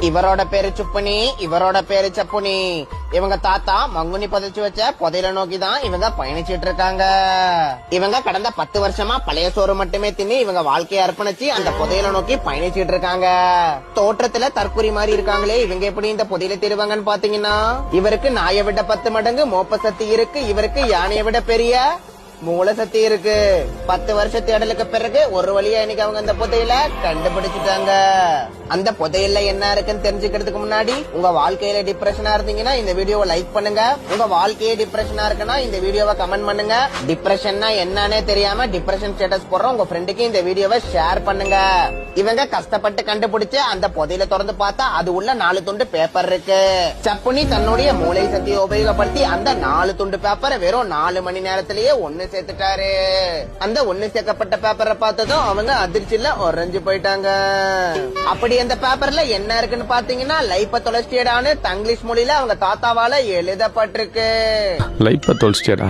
இவரோட பேரு சுப்புனி, இவரோட பேரு சப்புனி. இவங்க தாத்தா மங்குனி புதைச்சு வச்ச புதையில நோக்கிதான் இவங்க பயணிச்சிட்டு இருக்காங்க. இவங்க கடந்த 10 வருஷமா பழைய சோறு மட்டுமே தின்னு இவங்க வாழ்க்கையை அர்ப்பணிச்சு அந்த புதையில நோக்கி பயணிச்சிட்டு இருக்காங்க. தோற்றத்துல தற்குறி மாதிரி இருக்காங்களே, இவங்க எப்படி இந்த புதையில தேடுவாங்கன்னு பாத்தீங்கன்னா, இவருக்கு நாயை விட 10 மடங்கு மோப்ப சக்தி இருக்கு, இவருக்கு யானையை விட பெரிய மூல சக்தி இருக்கு. 10 வருஷ தேடலுக்கு பிறகு ஒரு வழியா இன்னைக்கு அவங்க அந்த புதையில கண்டுபிடிச்சிட்டாங்க. அந்த புதையில என்ன இருக்குன்னு தெரிஞ்சுக்கிறதுக்கு முன்னாடி, உங்க வாழ்க்கையில டிப்ரெஷனா இருந்தீங்கன்னா இந்த வீடியோவை லைக் பண்ணுங்க. உங்க வாழ்க்கையே டிப்ரெஷனா இருக்குன்னா இந்த வீடியோவை கமெண்ட் பண்ணுங்க. டிப்ரெஷன்னா என்னன்னே தெரியாம டிப்ரெஷன் ஸ்டேட்டஸ் போடுற உங்க ஃப்ரெண்டுக்கு இந்த வீடியோவை ஷேர் பண்ணுங்க. இவங்க கஷ்டப்பட்டு கண்டுபிடிச்சு அந்த புதையில திறந்து பார்த்தா அது உள்ள 4 துண்டு பேப்பர் இருக்கு. சப்புனி தன்னுடைய மூளை சக்தியை உபயோகப்படுத்தி அந்த 4 துண்டு பேப்பரை வெறும் 4 மணி நேரத்திலேயே ஒண்ணு சேர்த்துட்டாரு. அந்த ஒண்ணு சேர்க்கப்பட்ட பேப்பரை பார்த்ததும் அவங்க அதிர்ச்சியில உறைஞ்சு போயிட்டாங்க. அப்படி அந்த பேப்பர்ல என்ன இருக்குன்னு பாத்தீங்கன்னா, லைப்ப தொலைச்சியடான்னு தங்கிலீஷ் மொழியில அவங்க தாத்தாவால எழுதப்பட்டிருக்கு. லைப்ப தொலைச்சியடா.